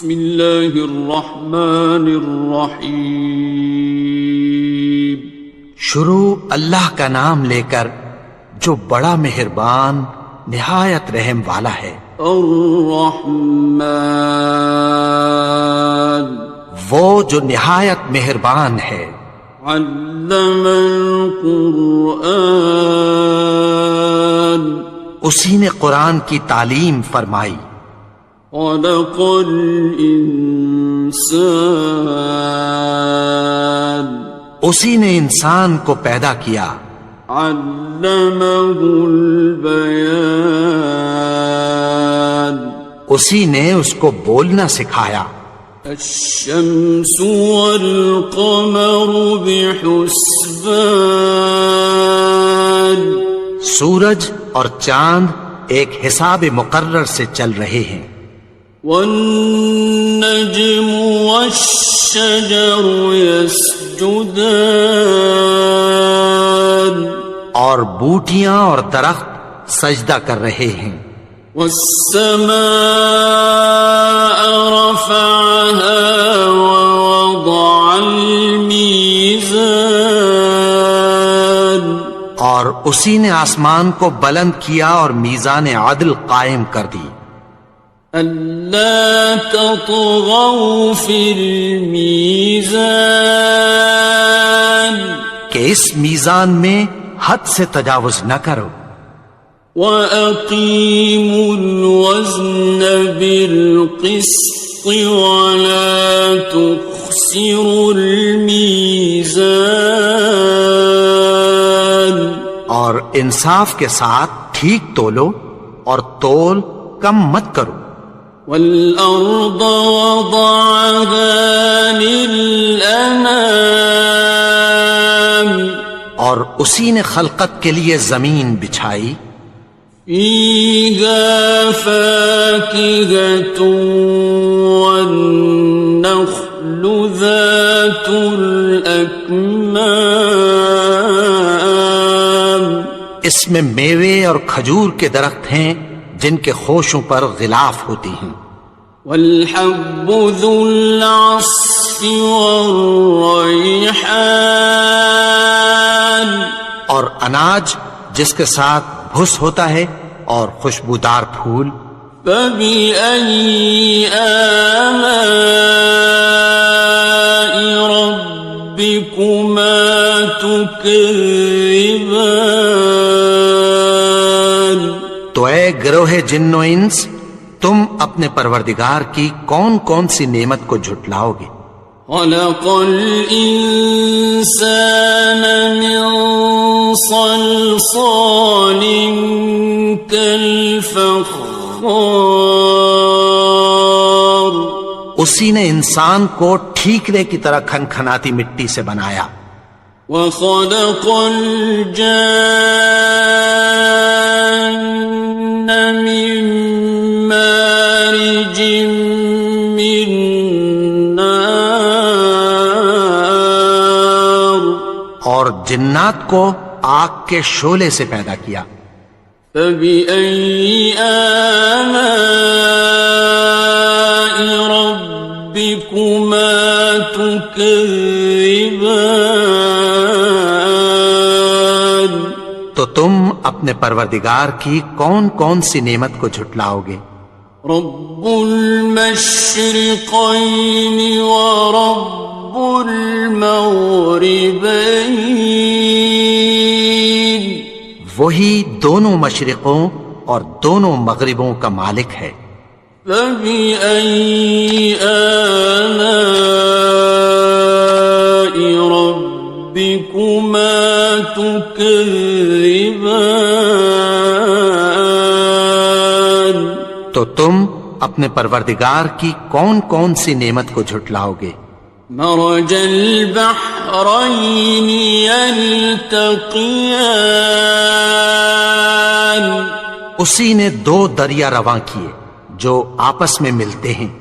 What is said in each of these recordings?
بسم اللہ الرحمن الرحیم. شروع اللہ کا نام لے کر جو بڑا مہربان نہایت رحم والا ہے. الرحمن وہ جو نہایت مہربان ہے. علم القرآن اسی نے قرآن کی تعلیم فرمائی. خلق الانسان اسی نے انسان کو پیدا کیا. علمہ البیان اسی نے اس کو بولنا سکھایا. الشمس والقمر بحسبان سورج اور چاند ایک حساب مقرر سے چل رہے ہیں. والنجم والشجر يسجدان اور بوٹیاں اور درخت سجدہ کر رہے ہیں. والسماء رفعها ووضع الميزان اور اسی نے آسمان کو بلند کیا اور میزان عدل قائم کر دی. ألا تطغوا في الميزان کہ اس میزان میں حد سے تجاوز نہ کرو. وَأَقِيمُوا الْوَزْنَ بِالْقِسْطِ وَلَا تُخْسِرُوا الْمِيزَانَ اور انصاف کے ساتھ ٹھیک تولو اور تول کم مت کرو. وَالْأَرْضَ وَضَعَهَا لِلْأَنَامِ اور اسی نے خلقت کے لیے زمین بچھائی. فِيهَا فَاكِهَةٌ وَالنَّخْلُ ذَاتُ الْأَكْمَامِ اس میں میوے اور کھجور کے درخت ہیں جن کے خوشوں پر غلاف ہوتی ہیں. وَالْحَبُّ ذُو الْعَصْفِ وَالرَّيْحَانِ اور اناج جس کے ساتھ بھس ہوتا ہے اور خوشبودار پھول. فَبِأَيِّ آلَاءِ رَبِّكُمَا تُكَذِّبَانِ تو اے گروہ جن و انس تم اپنے پروردگار کی کون کون سی نعمت کو جھٹلاؤ گے. خَلَقَ الْإِنسَانَ مِنْ صَلْصَالٍ كَالْفَخَّارِ اسی نے انسان کو ٹھیکرے کی طرح کھنکھناتی مٹی سے بنایا. وَخَلَقَ الْجَانَّ مِن مَّارِجٍ مِّن نَّارٍ اور جنات کو آگ کے شعلے سے پیدا کیا. فَبِأَيِّ آلَاءِ رَبِّكُمَا تُكَذِّبَانِ تو تم اپنے پروردگار کی کون کون سی نعمت کو جھٹلاؤ گے. رب المشرقین ورب المغربین وہی دونوں مشرقوں اور دونوں مغربوں کا مالک ہے. فَبِأَيِّ آلَاءِ رَبِّكُمَا تُكَذِّبَانِ تو تم اپنے پروردگار کی کون کون سی نعمت کو جھٹلاؤ گے. مرج البحرین یلتقیان اسی نے دو دریا رواں کیے جو آپس میں ملتے ہیں.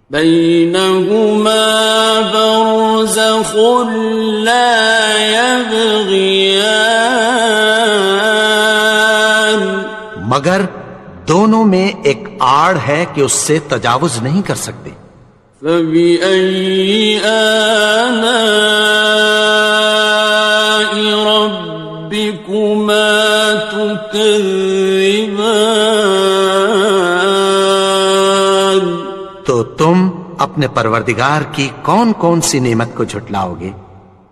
بینہما برزخ لا یبغیان مگر دونوں میں ایک آڑ ہے کہ اس سے تجاوز نہیں کر سکتے۔ فبأي آلاء ربكما تكذبان؟ تو تم اپنے پروردگار کی کون کون سی نعمت کو جھٹلاؤ گے؟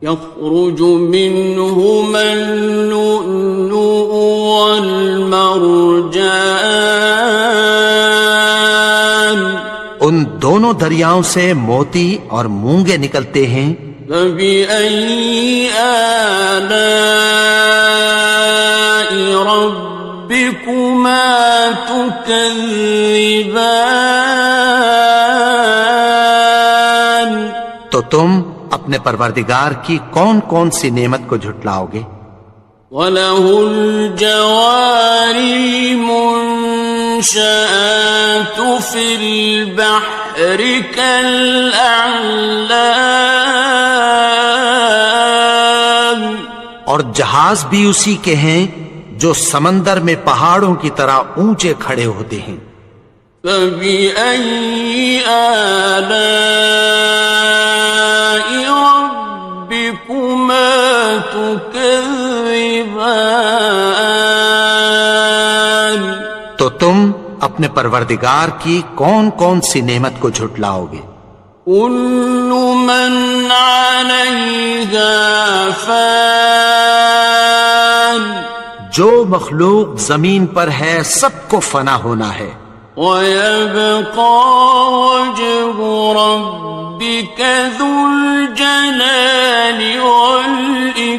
يخرج منهما اللؤلؤ والمرجان، ان دونوں دریاؤں سے موتی اور مونگے نکلتے ہیں۔ فبأي آلاء ربكما تكذبان؟ تو تم اپنے پروردگار کی کون کون سی نعمت کو جھٹلاؤ گے؟ وَلَهُ الْجَوَارِ الْمُنشَآتُ فِي الْبَحْرِ كَالْأَعْلَامِ، اور جہاز بھی اسی کے ہیں جو سمندر میں پہاڑوں کی طرح اونچے کھڑے ہوتے ہیں۔ فَبِأَيِّ آلَاءِ رَبِّكُمَا تُكَذِّبَانِ؟ تو تم اپنے پروردگار کی کون کون سی نعمت کو جھٹلاؤ گے؟ كُلُّ مَنْ عَلَيْهَا فَانٍ، جو مخلوق زمین پر ہے سب کو فنا ہونا ہے۔ وَيَبْقَى وَجْهُ رَبِّكَ ذُو الْجَلَالِ وَالْإِكْرَامِ،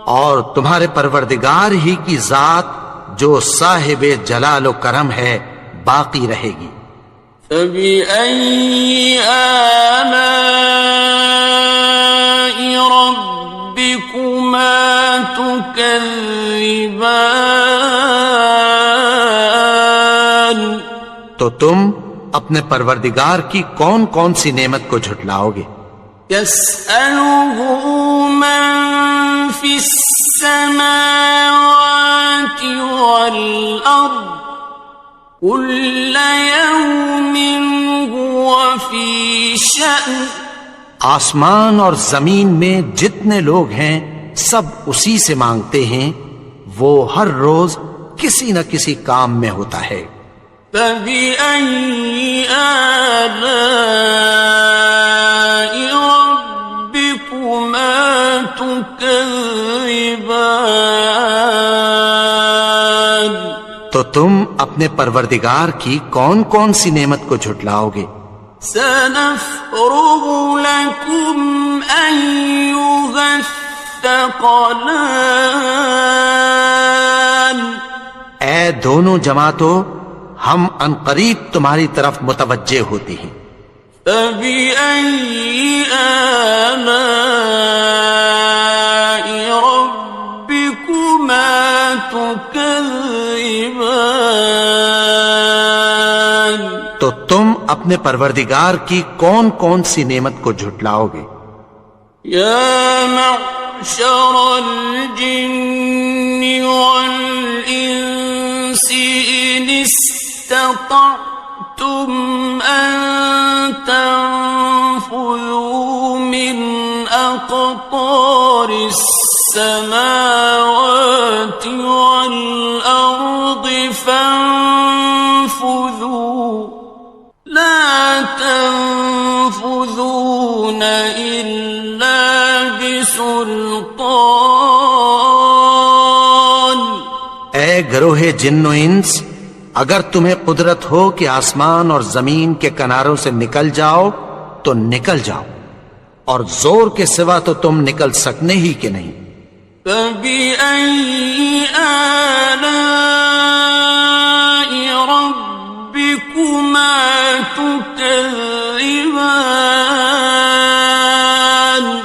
اور تمہارے پروردگار ہی کی ذات جو صاحب جلال و کرم ہے باقی رہے گی۔ فَبِأَيِّ آلَاءِ رَبِّكُمَا تُكَذِّبَانِ؟ تو تم اپنے پروردگار کی کون کون سی نعمت کو جھٹلاؤ گے؟ يَسْأَلُهُ مَن فِي السَّمَاوَاتِ وَالْأَرْضِ كُلَّ يَوْمٍ هُوَ فِي شَأْنٍ، آسمان اور زمین میں جتنے لوگ ہیں سب اسی سے مانگتے ہیں، وہ ہر روز کسی نہ کسی کام میں ہوتا ہے۔ فَبِأَيِّ آلَاءِ رَبِّكُمَا تُكَذِّبَانِ؟ تو تم اپنے پروردگار کی کون کون سی نعمت کو جھٹلاؤ گے؟ سَنَفْرُغُ لَكُمْ أَيُّهَ الثَّقَلَانِ، اے دونوں جماعتوں، ہم عنقریب تمہاری طرف متوجہ ہوتے ہیں۔ فَبِأَيِّ آلَاءِ رَبِّكُمَا تُكَذِّبَانِ؟ تو تم اپنے پروردگار کی کون کون سی نعمت کو جھٹلاؤ گے؟ يَا مَعْشَرَ الْجِنِّ وَالْإِنسِ إِنِ اسْتَطَعْتُمْ أَن تَنفُذُوا مِنْ أَقْطَارِ السَّمَاوَاتِ وَالْأَرْضِ فَانفُذُوا لَا تَنفُذُونَ إِلَّا بِسُلْطَانٍ۔ اے گروہ جن و انس، اگر تمہیں قدرت ہو کہ آسمان اور زمین کے کناروں سے نکل جاؤ تو نکل جاؤ، اور زور کے سوا تو تم نکل سکنے ہی کہ نہیں۔ فَبِأَيِّ آلَاءِ رَبِّكُمَا تُكَذِّبَانِ؟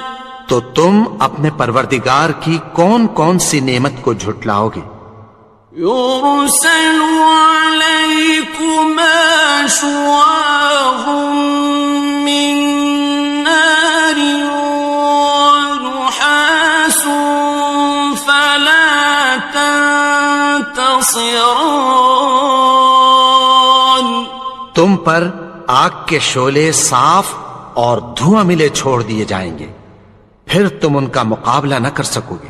تو تم اپنے پروردگار کی کون کون سی نعمت کو جھٹلاؤ گے؟ يُرْسَلُ عَلَيْكُمَا شُوَاظٌ مِّن نَّارٍ وَنُحَاسٌ فَلَا تَنتَصِرَانِ؟ تم پر آگ کے شعلے صاف اور دھواں ملے چھوڑ دیے جائیں گے، پھر تم ان کا مقابلہ نہ کر سکو گے۔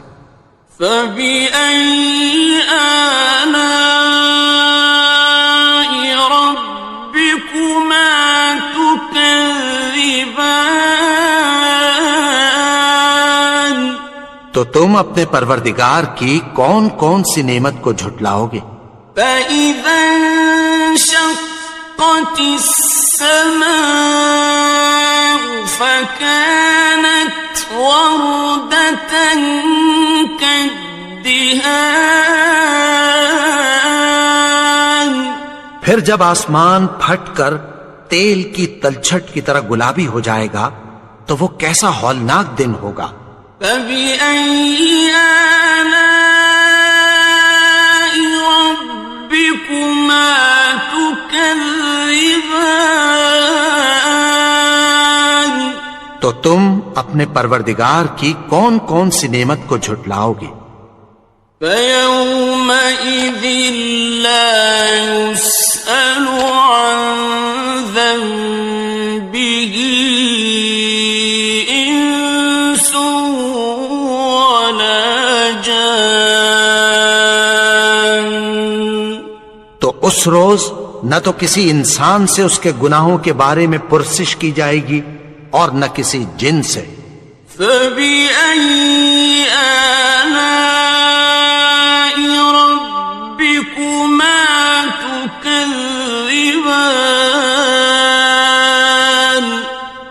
فَبِأَيِّ آلَاءِ رَبِّكُمَا تُكَذِّبَانِ؟ تو تم اپنے پروردگار کی کون کون سی نعمت کو جھٹلاؤ گے؟ فَإِذَا انشَقَّتِ السَّمَاءُ فَكَانَتْ وَرْدَةً كَالدِّهَانِ، پھر جب آسمان پھٹ کر تیل کی تلچھٹ کی طرح گلابی ہو جائے گا تو وہ کیسا ہولناک دن ہوگا۔ فَبِأَيِّ آلَاءِ رَبِّكُمَا تُكَذِّبَانِ؟ تو تم اپنے پروردگار کی کون کون سی نعمت کو جھٹلاؤ گے؟ فَيَوْمَئِذٍ لَا يُسْأَلُ عَنْ ذَنبِهِ إِنسٌ وَلَا جَانٌ۔ تو اس روز نہ تو کسی انسان سے اس کے گناہوں کے بارے میں پرسش کی جائے گی اور نہ کسی جن سے۔ فَبِأَيِّ آلَاءِ رَبِّكُمَا تُكَذِّبَانِ؟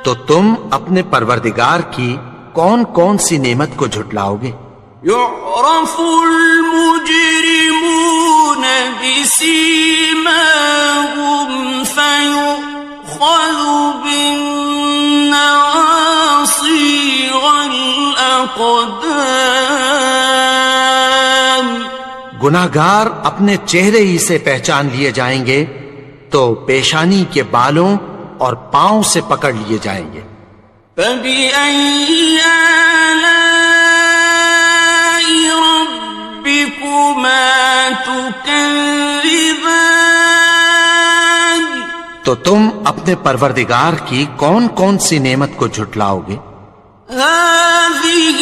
تو تم اپنے پروردگار کی کون کون سی نعمت کو جھٹلاؤ گے؟ يُعْرَفُ الْمُجْرِمُونَ بِسِيمَاهُمْ فَيُؤْخَذُ بِالنَّوَاصِي وَالْأَقْدَامِ۔ گناہگار اپنے چہرے ہی سے پہچان لیے جائیں گے تو پیشانی کے بالوں اور پاؤں سے پکڑ لیے جائیں گے۔ فَبِأَيِّ آلَاءِ رَبِّكُمَا تُكَذِّبَانِ؟ تو تم اپنے پروردگار کی کون کون سی نعمت کو جھٹلاؤ گے؟ هَٰذِهِ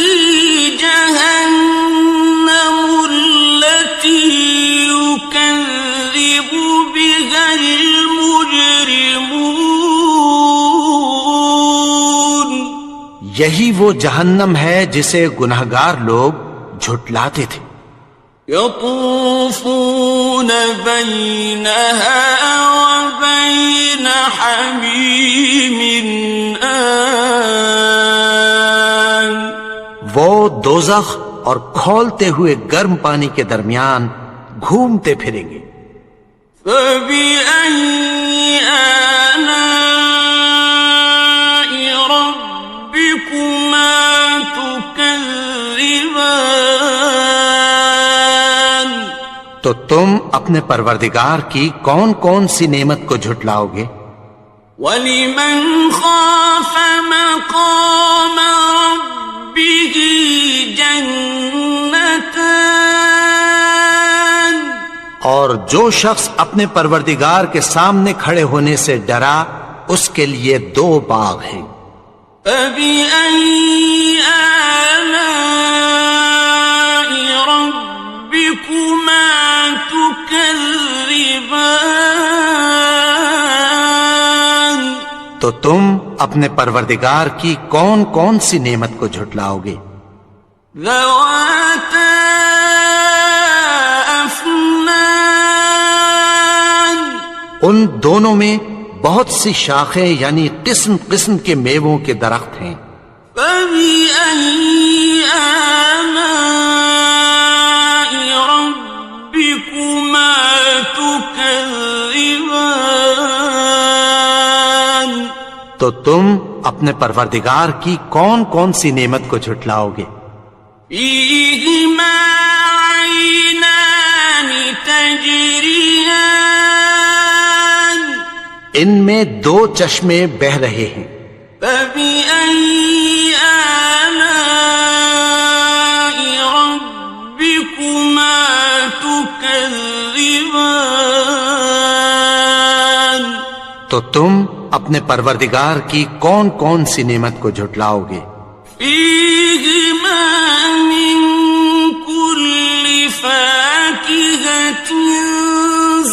جَهَنَّمُ الَّتِي يُكَذِّبُ بِهَا الْمُجْرِمُونَ۔ یہی وہ جہنم ہے جسے گناہگار لوگ جھٹلاتے تھے۔ يَطُوفُونَ بَيْنَهَا وَبَيْنَ حَمِيمٍ آنٍ۔ وہ دوزخ اور کھولتے ہوئے گرم پانی کے درمیان گھومتے پھریں گے۔ فَبِأَيِّ آلَاءِ رَبِّكُمَا تُكَذِّبَانِ؟ تو تم اپنے پروردگار کی کون کون سی نعمت کو جھٹلاؤ گے؟ وَلِمَنْ خَافَ مَقَامَ رَبِّهِ جَنَّتَانِ؟ اور جو شخص اپنے پروردگار کے سامنے کھڑے ہونے سے ڈرا اس کے لیے 2 باغ ہیں۔ فَبِأَيِّ آلَاءِ رَبِّكُمَا تُكَذِّبَانِ؟ تو تم اپنے پروردگار کی کون کون سی نعمت کو جھٹلاؤ گے؟ ذَوَاتَا أَفْنَانٍ؟ ان دونوں میں بہت سی شاخیں یعنی قسم قسم کے میووں کے درخت ہیں۔ فَبِأَيِّ آلَاءِ رَبِّكُمَا تُكَذِّبَانِ؟ تو تم اپنے پروردگار کی کون کون سی نعمت کو جھٹلاؤ گے؟ فِيهِمَا عَيْنَانِ تَجْرِيَانِ؟ ان میں 2 چشمے بہ رہے ہیں۔ فَبِأَيِّ آلَاءِ رَبِّكُمَا تُكَذِّبَانِ؟ تو تم اپنے پروردگار کی کون کون سی نعمت کو جھٹلاؤ گے؟ فیہما من کل فاکہۃ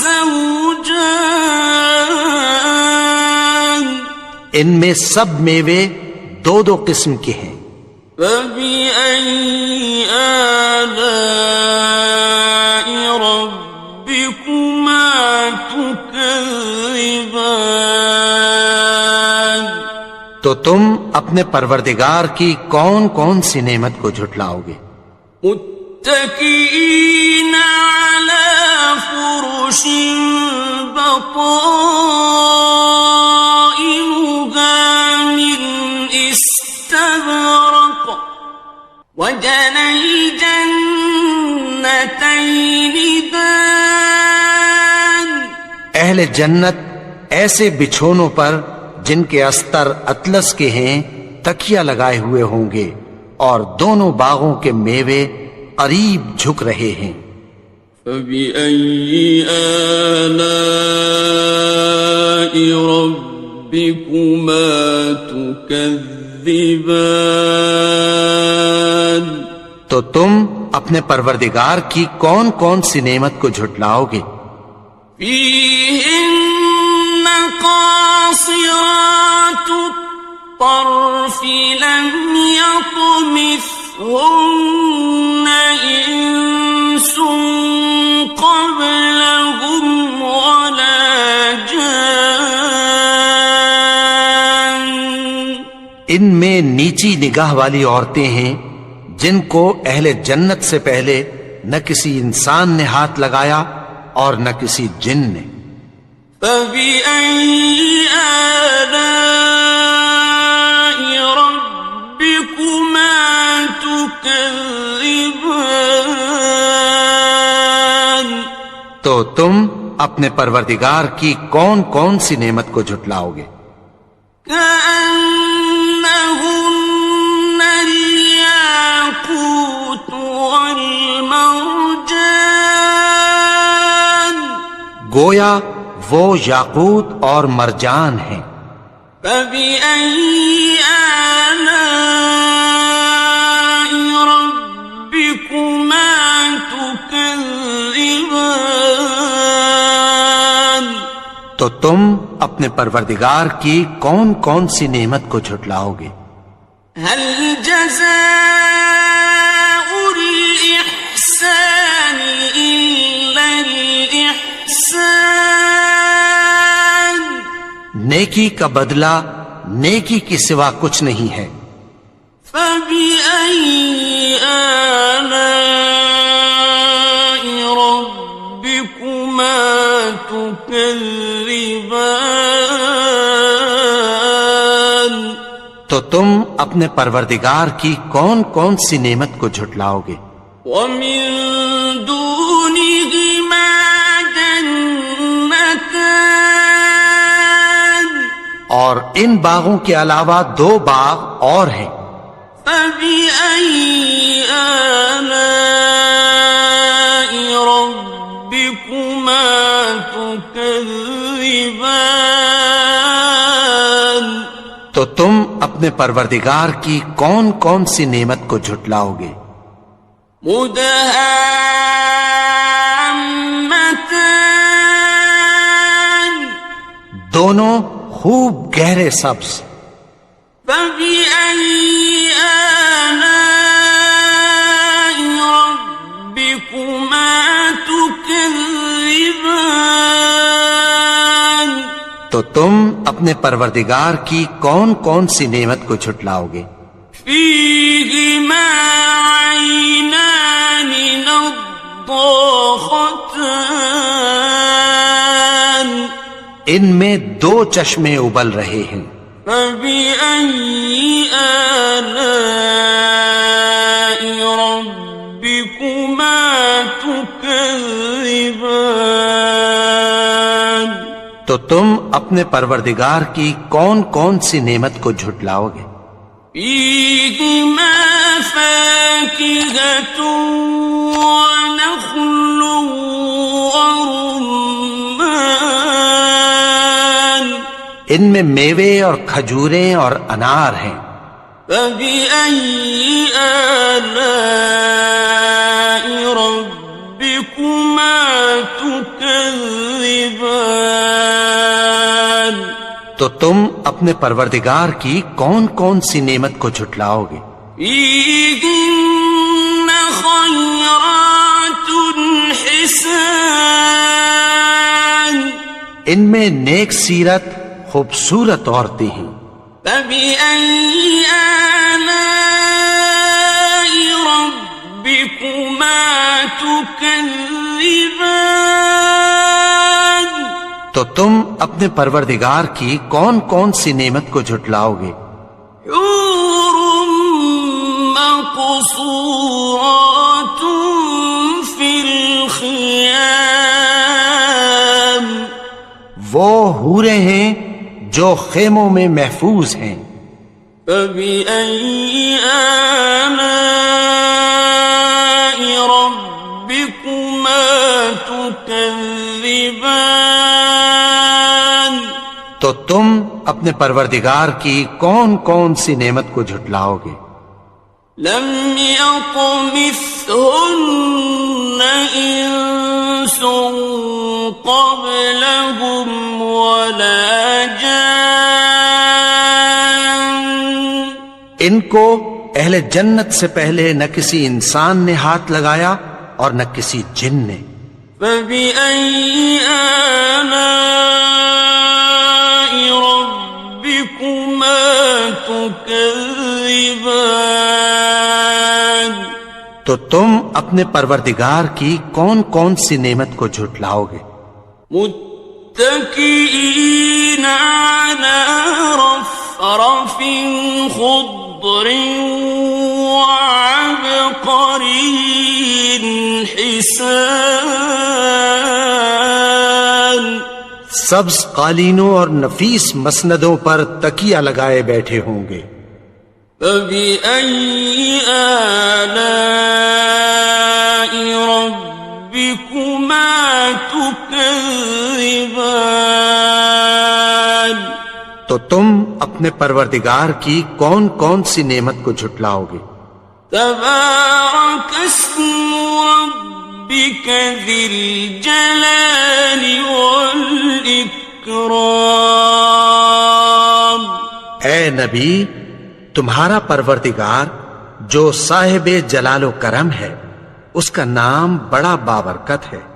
زوجان، ان میں سب میوے دو دو قسم کے ہیں۔ فبأي آلاء ربكما تكذبان، تو تم اپنے پروردگار کی کون کون سی نعمت کو جھٹلاؤ گے؟ متكئين على فرش بطائنها من استبرق، وجنى الجنتين دان، اہل جنت ایسے بچھونوں پر جن کے استر اطلس کے ہیں تکیہ لگائے ہوئے ہوں گے، اور دونوں باغوں کے میوے قریب جھک رہے ہیں۔ فبأي آلاء ربكما تكذبان، تو تم اپنے پروردگار کی کون کون سی نعمت کو جھٹلاؤ گے؟ فيهن قاصرات الطرف لم يطمثهن إنس قبلهم ولا جان، ان میں نیچی نگاہ والی عورتیں ہیں جن کو اہل جنت سے پہلے نہ کسی انسان نے ہاتھ لگایا اور نہ کسی جن نے۔ فبأي آلاء ربكما تكذبان، تو تم اپنے پروردگار کی کون کون سی نعمت کو جھٹلاؤ گے؟ كأنهن الياقوت والمرجان، گویا وہ یاقوت اور مرجان ہیں۔ فبأي آلاء ربكما تكذبان، تو تم اپنے پروردگار کی کون کون سی نعمت کو جھٹلاؤ گے؟ هل جزاء الإحسان إلا الإحسان، نیکی کا بدلہ نیکی کی سوا کچھ نہیں ہے۔ فبأي آلاء ربكما تكذبان، تو تم اپنے پروردگار کی کون کون سی نعمت کو جھٹلاؤ گے؟ ومن دونهما جنتان، اور ان باغوں کے علاوہ دو باغ اور ہیں۔ فبأي آلاء ربكما تكذبان، تو تم اپنے پروردگار کی کون کون سی نعمت کو جھٹلاؤ گے؟ مدهامتان، دونوں خوب گہرے سبز۔ فبأي آلاء ربكما تكذبان، تو تم اپنے پروردگار کی کون کون سی نعمت کو جھٹلاؤ گے؟ فيهما عينان نضاختان، ان میں دو چشمے ابل رہے ہیں۔ فبأي آلاء ربكما تكذبان، تو تم اپنے پروردگار کی کون کون سی نعمت کو جھٹلاؤ گے؟ فيهما فاكهة ونخل ورمان، ان میں میوے اور کھجوریں اور انار ہیں۔ فبأي آلاء ربكما تكذبان؟ تو تم اپنے پروردگار کی کون کون سی نعمت کو جھٹلاؤ گے؟ فيهن خيرات حسان، ان میں نیک سیرت خوبصورت عورتیں ہیں۔ فبأي آلاء ربكما تكذبان؟ تو تم اپنے پروردگار کی کون کون سی نعمت کو جھٹلاؤ گے؟ حور مقصورات في الخيام، وہ حوریں ہیں جو خیموں میں محفوظ ہیں۔ فبأي آلاء ربكما تكذبان؟ تو تم اپنے پروردگار کی کون کون سی نعمت کو جھٹلاؤ گے؟ لم يطمثهن إنس قبلهم ولا جان، ان کو اہل جنت سے پہلے نہ کسی انسان نے ہاتھ لگایا اور نہ کسی جن نے۔ فبأي آلاء ربكما تكذبان؟ تو تم اپنے پروردگار کی کون کون سی نعمت کو جھٹلاؤ گے؟ متكئين على رفرف خضر وعبقري حسان، سبز قالینوں اور نفیس مسندوں پر تکیہ لگائے بیٹھے ہوں گے۔ فبأي آلاء ربكما تكذبان؟ تو تم اپنے پروردگار کی کون کون سی نعمت کو جھٹلاؤ گے؟ تبارك اسم ربك ذي الجلال والإكرام۔ اے نبی، تمہارا پروردگار جو صاحب جلال و کرم ہے، اس کا نام بڑا بابرکت ہے۔